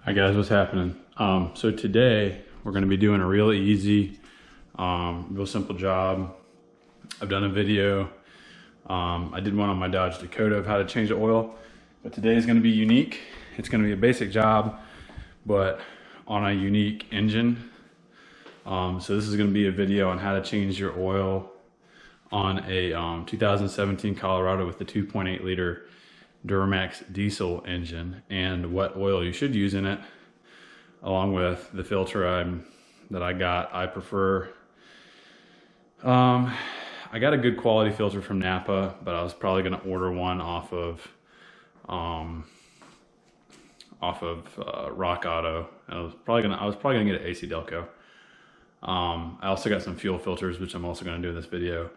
Hi guys, what's happening? So today we're going to be doing a real easy, real simple job. I've done a video. I did one on my Dodge Dakota of how to change the oil, but today is going to be unique. It's going to be a basic job, but on a unique engine. So this is going to be a video on how to change your oil on a 2017 Colorado with the 2.8 liter DURAMAX diesel engine, and what oil you should use in it, along with the filter that I got. I prefer, I got a good quality filter from NAPA, but I was probably going to order one off of Rock Auto. I was probably gonna get an AC Delco. I also got some fuel filters, which I'm also going to do in this video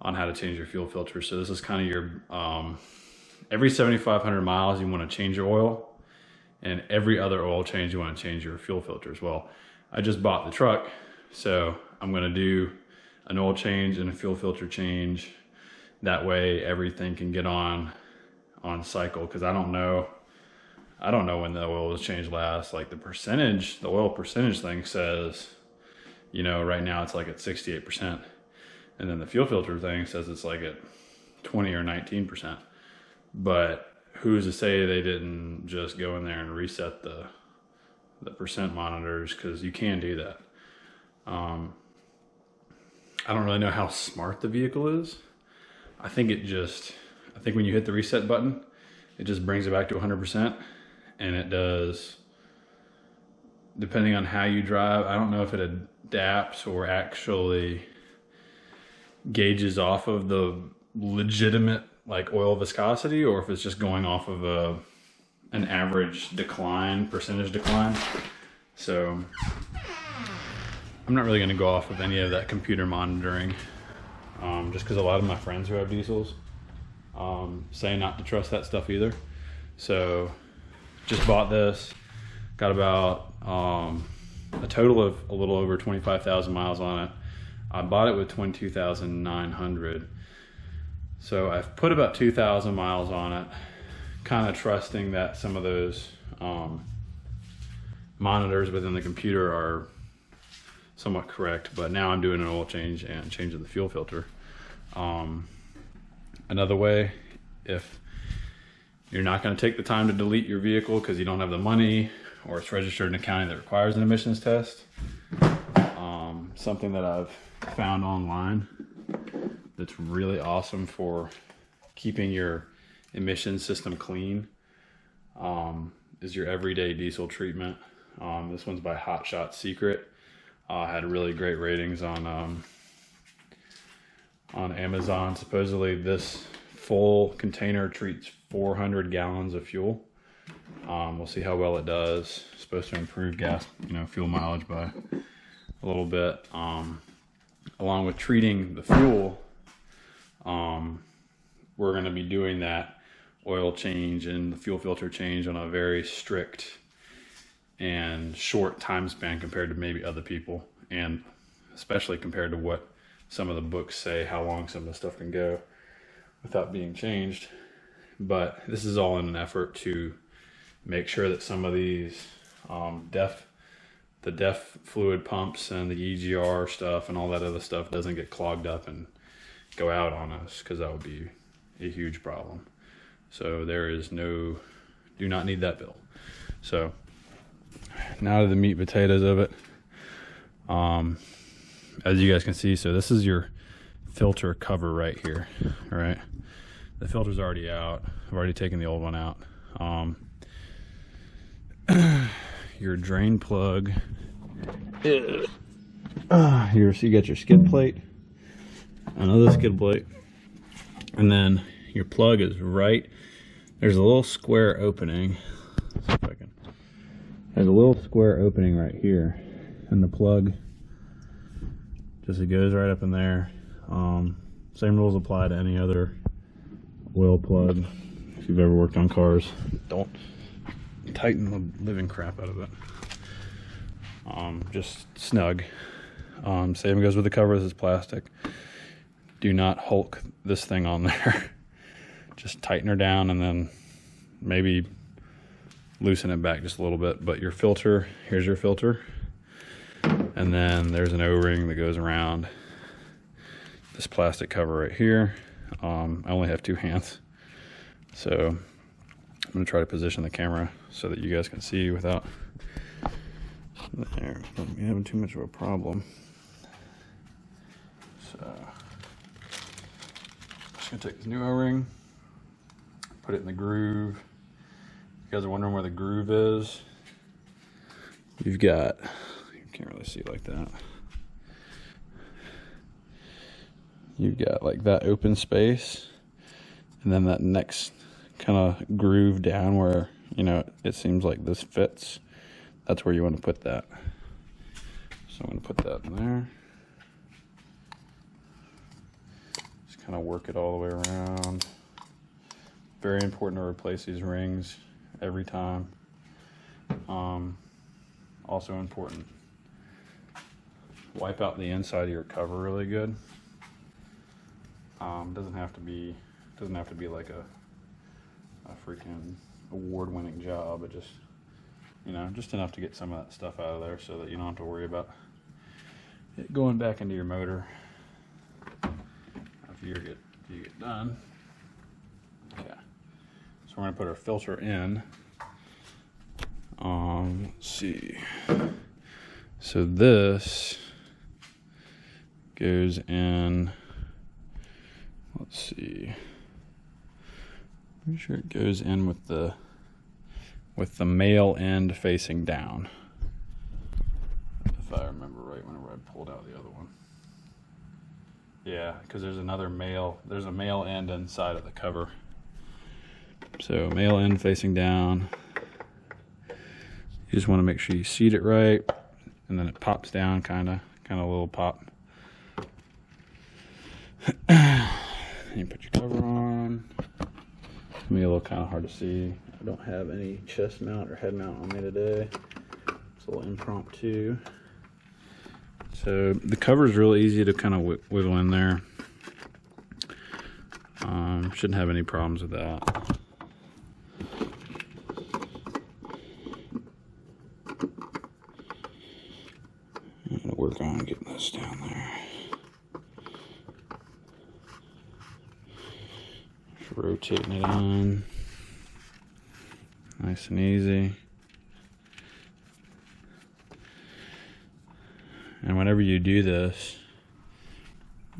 on how to change your fuel filter. So this is kind of your every 7,500 miles you want to change your oil, and every other oil change you want to change your fuel filters. Well, I just bought the truck, so I'm going to do an oil change and a fuel filter change. That way everything can get on cycle, because I don't know when the oil was changed last. Like the oil percentage thing says, you know, right now it's like at 68%, and then the fuel filter thing says it's like at 20 or 19%. But who's to say they didn't just go in there and reset the percent monitors, because you can do that. I don't really know how smart the vehicle is. I think when you hit the reset button, it just brings it back to 100%, and it does, depending on how you drive. I don't know if it adapts or actually gauges off of the legitimate like oil viscosity, or if it's just going off of an average percentage decline. So I'm not really going to go off of any of that computer monitoring, just because a lot of my friends who have diesels say not to trust that stuff either. So just bought this, got about a total of a little over 25,000 miles on it. I bought it with 22,900. So I've put about 2,000 miles on it, kind of trusting that some of those monitors within the computer are somewhat correct. But now I'm doing an oil change and changing the fuel filter. Another way, if you're not going to take the time to delete your vehicle because you don't have the money, or it's registered in a county that requires an emissions test, something that I've found online that's really awesome for keeping your emission system clean is your everyday diesel treatment. This one's by Hot Shot Secret. Had really great ratings on Amazon. Supposedly this full container treats 400 gallons of fuel. We'll see how well it does. It's supposed to improve fuel mileage by a little bit. Along with treating the fuel, we're going to be doing that oil change and the fuel filter change on a very strict and short time span compared to maybe other people, and especially compared to what some of the books say how long some of the stuff can go without being changed. But this is all in an effort to make sure that some of these the DEF fluid pumps and the EGR stuff and all that other stuff doesn't get clogged up and go out on us, because that would be a huge problem. So do not need that bill. So now to the meat and potatoes of it. As you guys can see, so this is your filter cover right here. All right, the filter's already out. I've already taken the old one out. Your drain plug, here, so you got your skid plate, another skid plate, and then your plug is right, there's a little square opening. Let's see if I can. There's a little square opening right here, and the plug it goes right up in there. Same rules apply to any other oil plug. If you've ever worked on cars, don't tighten the living crap out of it. Just snug. Same goes with the cover. This is plastic. Do not hulk this thing on there. Just tighten her down, and then maybe loosen it back just a little bit. But your filter, here's your filter. And then there's an O-ring that goes around this plastic cover right here. I only have 2 hands. So I'm gonna try to position the camera so that you guys can see without having too much of a problem. So I'm just gonna take this new O-ring, put it in the groove. If you guys are wondering where the groove is, you've got, you can't really see it like that. You've got like that open space, and then that next kind of groove down where, you know, it seems like this fits. That's where you want to put that. So I'm going to put that in there. Just kind of work it all the way around. Very important to replace these rings every time. Also important, wipe out the inside of your cover really good. Doesn't have to be like a freaking award-winning job. It just, you know, just enough to get some of that stuff out of there so that you don't have to worry about it going back into your motor after you get done. Okay, so we're gonna put our filter in. Let's see. So this goes in. Let's see. Pretty sure it goes in with the male end facing down. If I remember right, whenever I pulled out the other one. Yeah, because there's a male end inside of the cover. So male end facing down. You just want to make sure you seat it right, and then it pops down, kind of a little pop. You put your cover on. It's gonna be a little kind of hard to see. I don't have any chest mount or head mount on me today. It's a little impromptu. So the cover is really easy to kind of wiggle in there. Shouldn't have any problems with that. I'm gonna work on getting this down there. Just rotating it on. Nice and easy. And whenever you do this,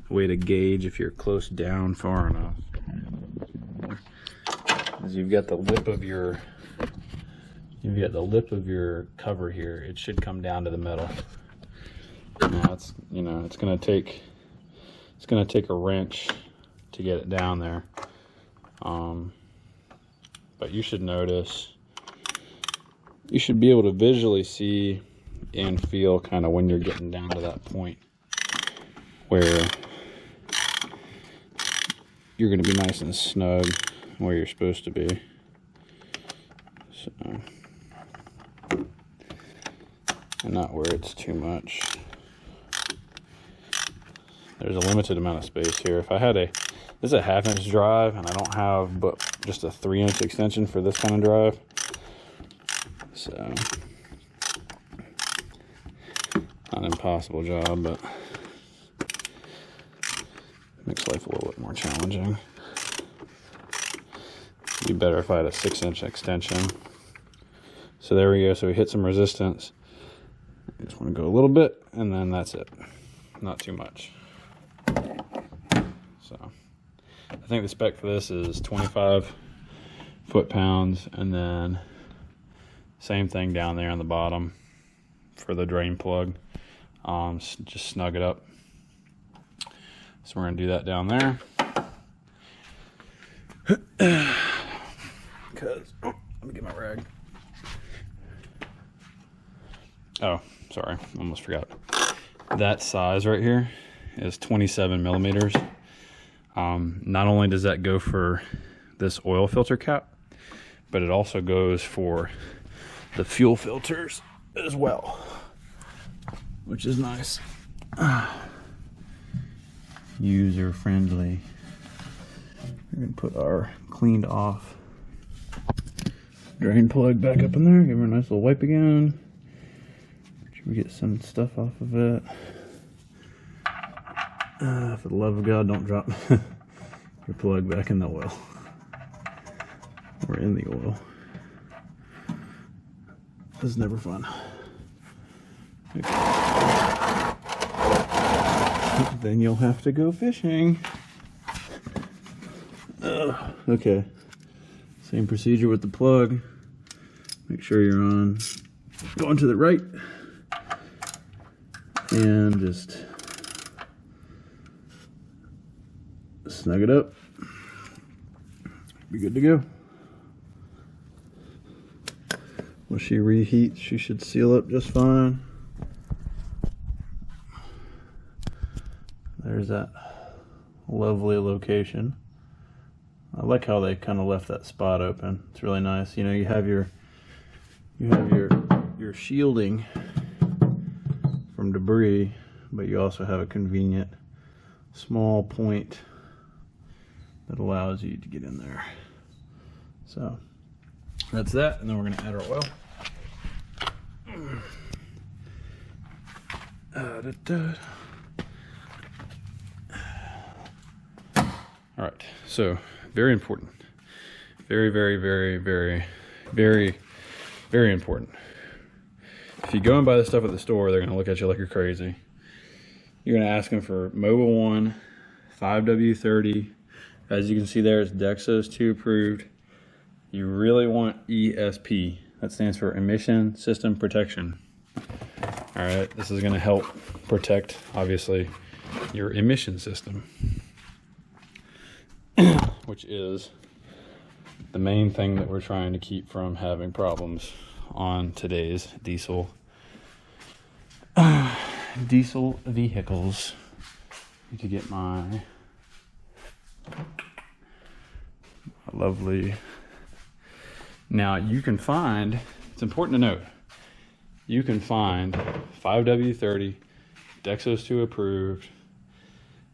a way to gauge if you're close down far enough is you've got the lip of your cover here. It should come down to the middle. Now it's, you know, it's gonna take a wrench to get it down there. But you should notice, you should be able to visually see and feel kind of when you're getting down to that point where you're going to be nice and snug where you're supposed to be. So, and not where it's too much. There's a limited amount of space here. If I had this is a 1/2 inch drive, and I don't have but just a 3-inch extension for this kind of drive. So, not an impossible job, but makes life a little bit more challenging. It'd be better if I had a 6-inch extension. So there we go. So we hit some resistance. I just want to go a little bit, and then that's it. Not too much. So I think the spec for this is 25 foot-pounds, and then same thing down there on the bottom for the drain plug. Just snug it up. So we're gonna do that down there. Because, let me get my rag. Oh, sorry, almost forgot. That size right here is 27 millimeters. Not only does that go for this oil filter cap, but it also goes for the fuel filters as well, which is nice. User friendly. We're gonna put our cleaned off drain plug back up in there. Give her a nice little wipe again. Make sure we get some stuff off of it. For the love of God, don't drop your plug back in the oil. Or in the oil. This is never fun. Okay. Then you'll have to go fishing. Okay. Same procedure with the plug. Make sure you're on going to the right. And just snug it up. Be good to go. When she reheats, she should seal up just fine. There's that lovely location. I like how they kind of left that spot open. It's really nice. You know, you have your shielding from debris, but you also have a convenient small point that allows you to get in there. So that's that, and then we're going to add our oil. All right, so very important. Very, very, very, very, very, very important. If you go and buy this stuff at the store, they're going to look at you like you're crazy. You're going to ask them for Mobile 1, 5W30. As you can see there, it's Dexos 2 approved. You really want ESP. That stands for Emission System Protection. All right, this is going to help protect, obviously, your emission system, which is the main thing that we're trying to keep from having problems on today's diesel vehicles. Need to get my lovely. Now you can find, it's important to note, you can find 5W30 Dexos 2 approved.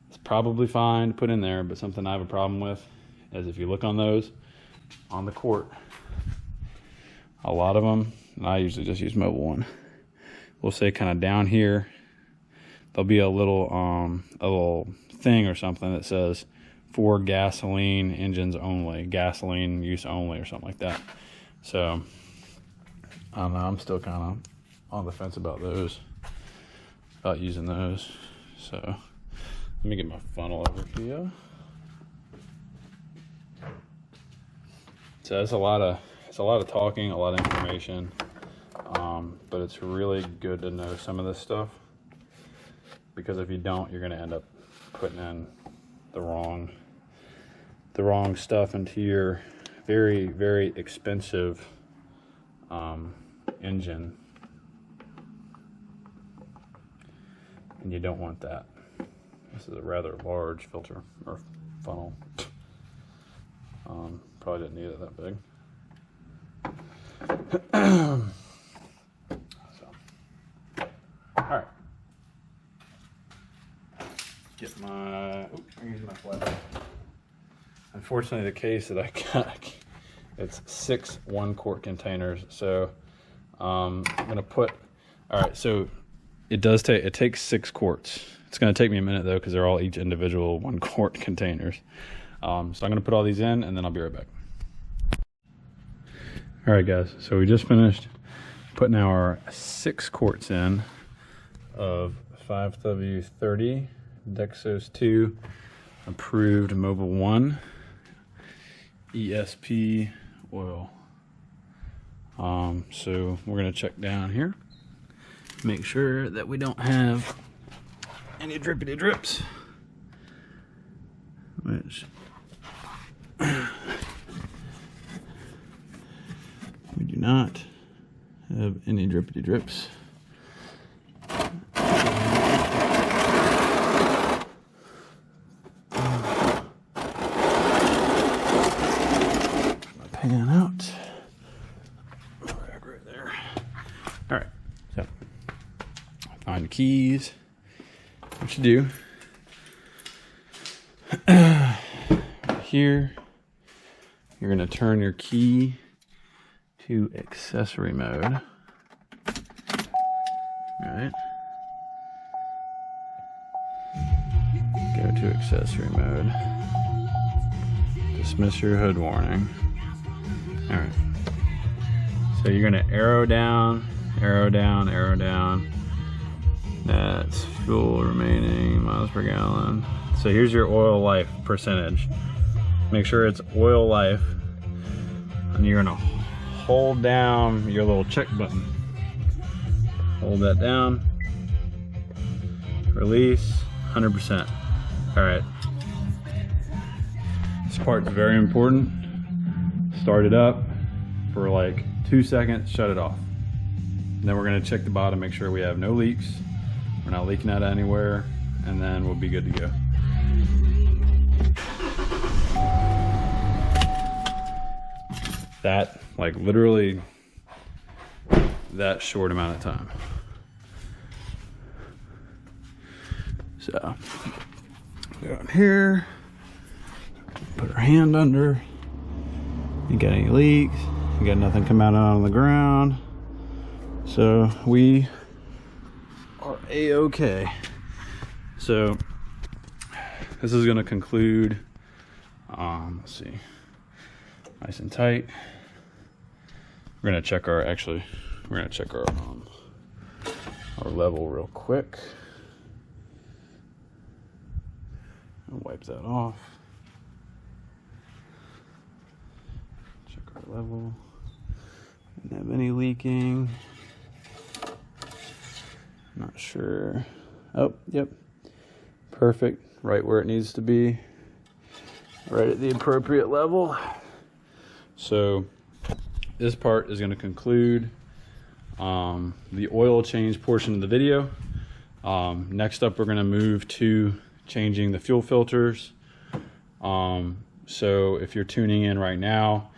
It's probably fine to put in there, but something I have a problem with is if you look on those on the quart, a lot of them, and I usually just use Mobile 1, we'll say kind of down here there'll be a little thing or something that says for gasoline engines only, gasoline use only, or something like that. So I don't know, I'm still kind of on the fence about those, about using those. So let me get my funnel over here. So it's a lot of talking, a lot of information, but it's really good to know some of this stuff, because if you don't, you're going to end up putting in the wrong stuff into your very, very expensive engine, and you don't want that. This is a rather large filter or funnel. Probably didn't need it that big. So, all right. Get my. I'm using my flathead. Unfortunately, the case that I got, it's 6 1-quart containers. So I'm gonna put. All right. So it takes 6 quarts. It's gonna take me a minute though, because they're all each individual 1-quart containers. So I'm gonna put all these in, and then I'll be right back. All right, guys. So we just finished putting our 6 quarts in of 5W30 Dexos 2 approved Mobile 1 ESP oil. So we're gonna check down here, make sure that we don't have any drippity drips, which we do not have any drippity drips. Pan out. Right there. All right. So find the keys. What you do here, you're going to turn your key to accessory mode. Right. Go to accessory mode. Dismiss your hood warning. All right. So you're gonna arrow down, arrow down, arrow down. That's fuel remaining miles per gallon. So here's your oil life percentage. Make sure it's oil life, and you're gonna hold down your little check button. Hold that down. Release, 100%. All right. This part's very important. Start it up for like 2 seconds, shut it off. And then we're gonna check the bottom, make sure we have no leaks. We're not leaking out anywhere, and then we'll be good to go. That, like literally that short amount of time. So, go in here, put our hand under. You got any leaks? You got nothing come out on the ground. So we are a-okay. So this is going to conclude. Let's see, nice and tight. We're gonna check our our level real quick. I'll wipe that off. Check our level. Didn't have any leaking. Not sure. Oh, yep. Perfect. Right where it needs to be. Right at the appropriate level. So this part is going to conclude the oil change portion of the video. Next up, we're going to move to changing the fuel filters. So if you're tuning in right now,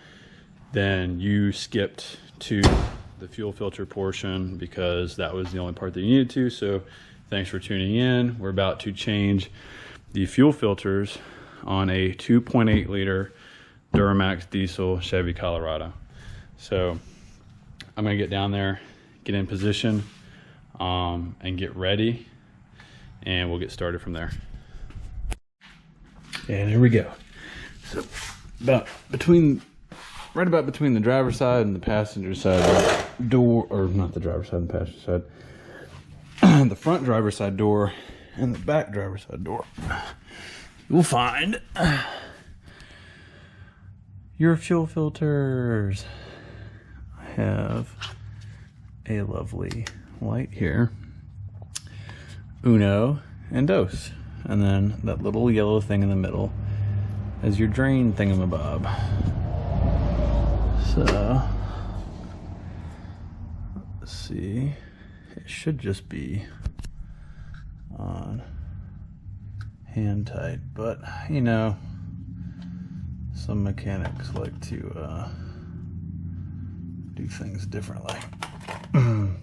then you skipped to the fuel filter portion because that was the only part that you needed to. So thanks for tuning in. We're about to change the fuel filters on a 2.8 liter DURAMAX diesel Chevy Colorado. So I'm gonna get down there, get in position, and get ready, and we'll get started from there. And here we go. So right about between the driver's side and the passenger side door, or not the driver's side and the passenger side, the front driver's side door and the back driver's side door, you'll find your fuel filters. I have a lovely light here, uno and dos, and then that little yellow thing in the middle is your drain thingamabob. So let's see, it should just be on hand tight, but you know, some mechanics like to do things differently.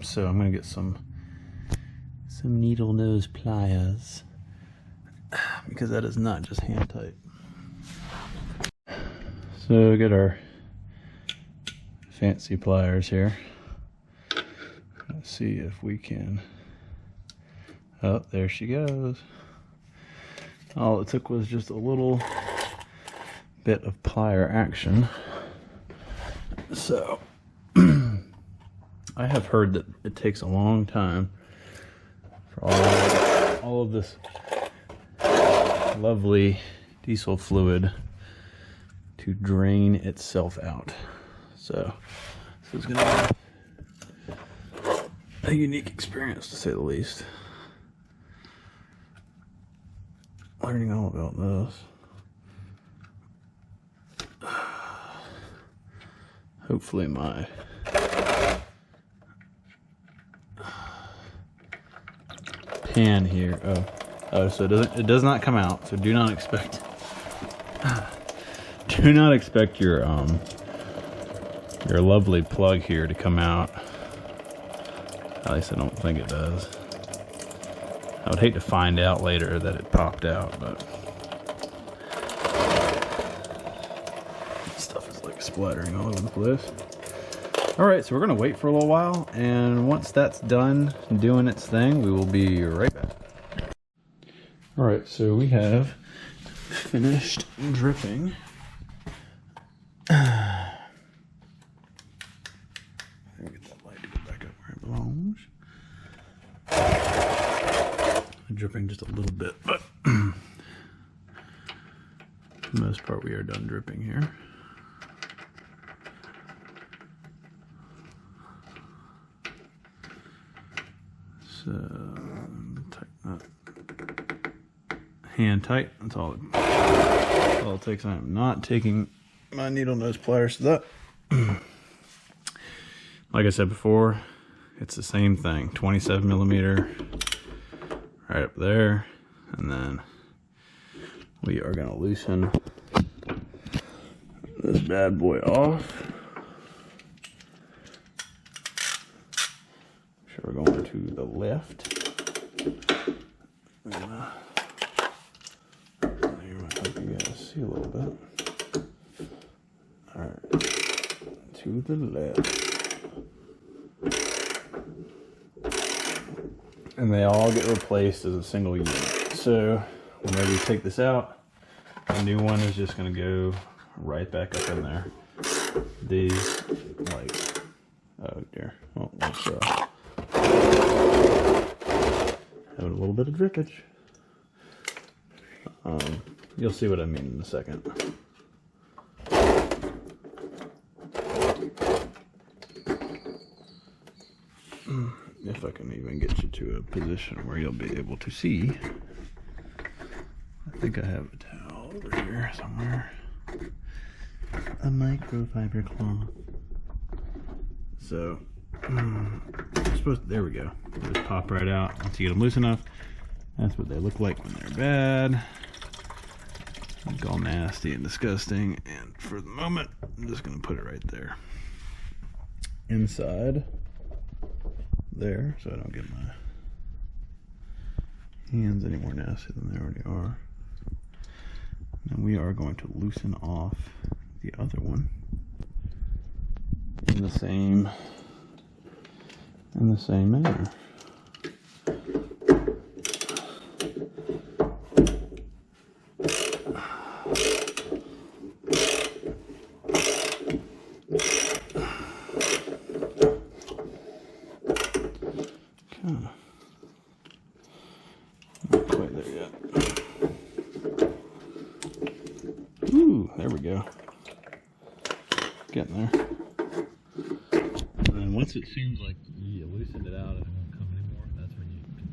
So I'm gonna get some needle nose pliers, because that is not just hand tight. So we get our fancy pliers here. Let's see if we can. Oh, there she goes. All it took was just a little bit of plier action. So I have heard that it takes a long time for all of this lovely diesel fluid to drain itself out. So this is gonna be a unique experience, to say the least. Learning all about this. Hopefully my pan here. Oh, so it does not come out. So do not expect your lovely plug here to come out. At least I don't think it does. I would hate to find out later that it popped out, but this stuff is like splattering all over the place. All right, so we're gonna wait for a little while, and once that's done doing its thing, we will be right back. All right, so we have finished dripping. Let me get that light to go back up where it belongs. Dripping just a little bit, but for the most part we are done dripping here. So tighten up. Hand tight, that's all it takes. I am not taking my needle nose pliers to that. Like I said before, it's the same thing. 27 millimeter right up there, and then we are going to loosen this bad boy off. Sure, we're going to the left. A little bit. All right, to the left, and they all get replaced as a single unit. So whenever you take this out, a new one is just going to go right back up in there. These, like, oh dear, well, let's have a little bit of drippage. You'll see what I mean in a second. If I can even get you to a position where you'll be able to see. I think I have a towel over here somewhere. A microfiber cloth. So, there we go. They just pop right out. Once you get them loose enough, that's what they look like when they're bad. It's all nasty and disgusting, and for the moment I'm just going to put it right there inside there so I don't get my hands any more nasty than they already are. And we are going to loosen off the other one in the same manner. Not quite there yet. Ooh, there we go. Getting there. And then once it seems like you loosened it out and it won't come anymore, that's when you can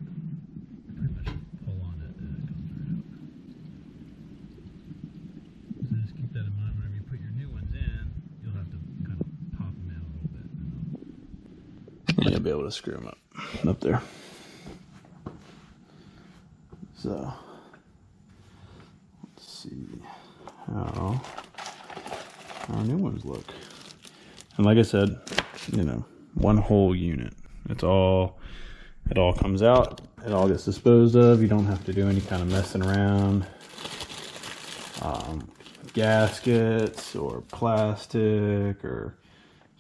pretty much pull on it and it comes right out. So just keep that in mind whenever you put your new ones in. You'll have to kind of pop them in a little bit. And you'll be able to screw them up there. So, let's see how our new ones look. And like I said, you know, one whole unit. It all comes out. It all gets disposed of. You don't have to do any kind of messing around. Gaskets or plastic or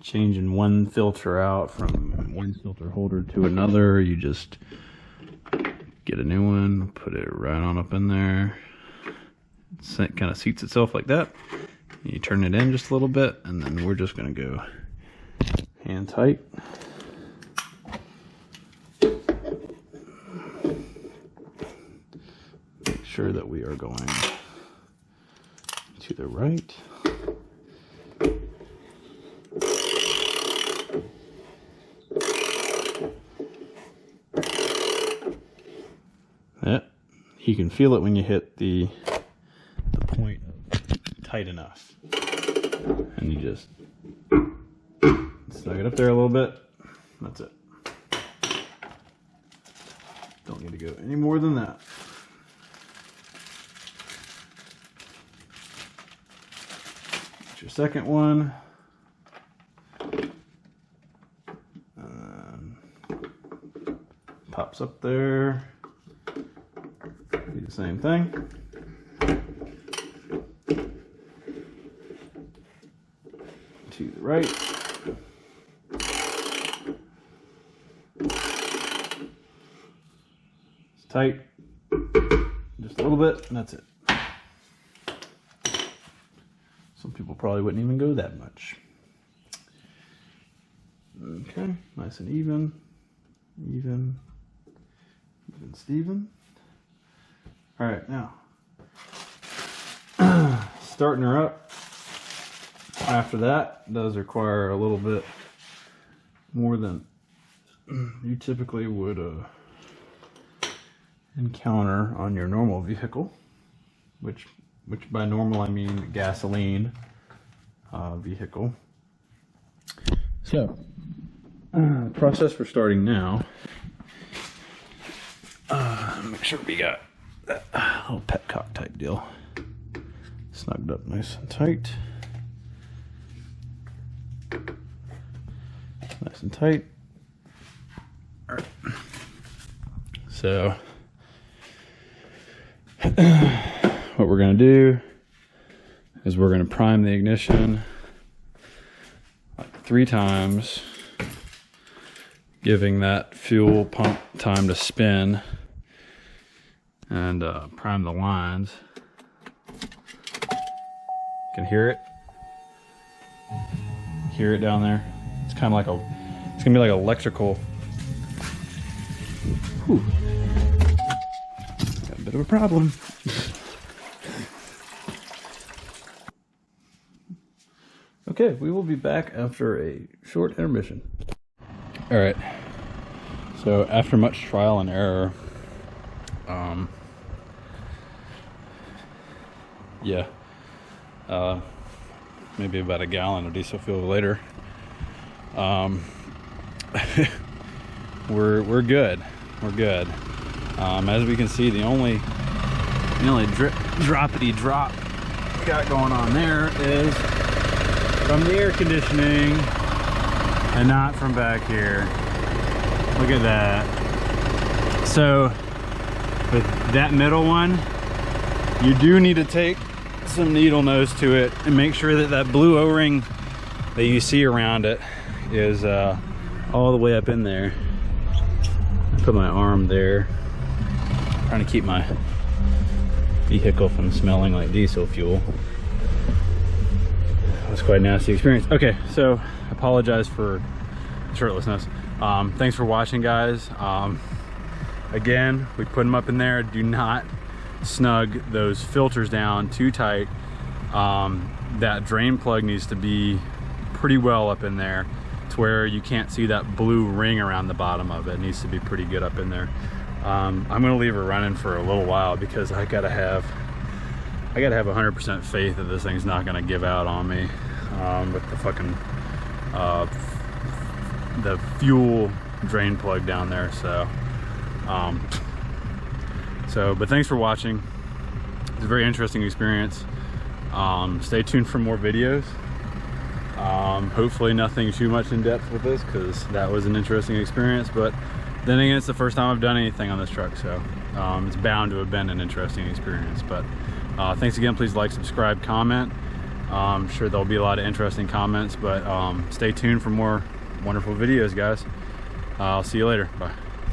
changing one filter out from one filter holder to another. You just get a new one, put it right on up in there. It kind of seats itself like that. You turn it in just a little bit, and then we're just going to go hand tight. Make sure that we are going to the right. You can feel it when you hit the point of tight enough, and you just snug it up there a little bit. That's it. Don't need to go any more than that. Get your second one. Pops up there. Do the same thing. To the right. tight, just a little bit, and that's it. Some people probably wouldn't even go that much. Okay, nice and even Steven. All right, now starting her up after that does require a little bit more than you typically would encounter on your normal vehicle, which by normal I mean gasoline vehicle. So process for starting now. Make sure we got that little petcock type deal snugged up nice and tight. Nice and tight. All right. So what we're going to do is we're going to prime the ignition like 3 times, giving that fuel pump time to spin, and prime the lines. You can hear it. Hear it down there. It's kind of like it's gonna be like electrical. Whew. Got a bit of a problem. Okay, we will be back after a short intermission. All right. So after much trial and error, maybe about a gallon of diesel fuel later, we're good. We're good. As we can see, the only droppity drop we got going on there is from the air conditioning and not from back here. Look at that. So with that middle one, you do need to take some needle nose to it and make sure that that blue O-ring that you see around it is all the way up in there. Put my arm there, trying to keep my vehicle from smelling like diesel fuel. That was quite a nasty experience. Okay, so I apologize for shirtlessness. Thanks for watching, guys. Again, we put them up in there. Do not snug those filters down too tight. That drain plug needs to be pretty well up in there to where you can't see that blue ring around the bottom of it. It needs to be pretty good up in there. I'm gonna leave her running for a little while because I gotta have 100% faith that this thing's not gonna give out on me with the fucking the fuel drain plug down there. But thanks for watching. It's a very interesting experience. Stay tuned for more videos. Hopefully nothing too much in depth with this, because that was an interesting experience, but then again, it's the first time I've done anything on this truck, so it's bound to have been an interesting experience. But thanks again. Please like, subscribe, comment. I'm sure there'll be a lot of interesting comments, but stay tuned for more wonderful videos, guys. I'll see you later. Bye.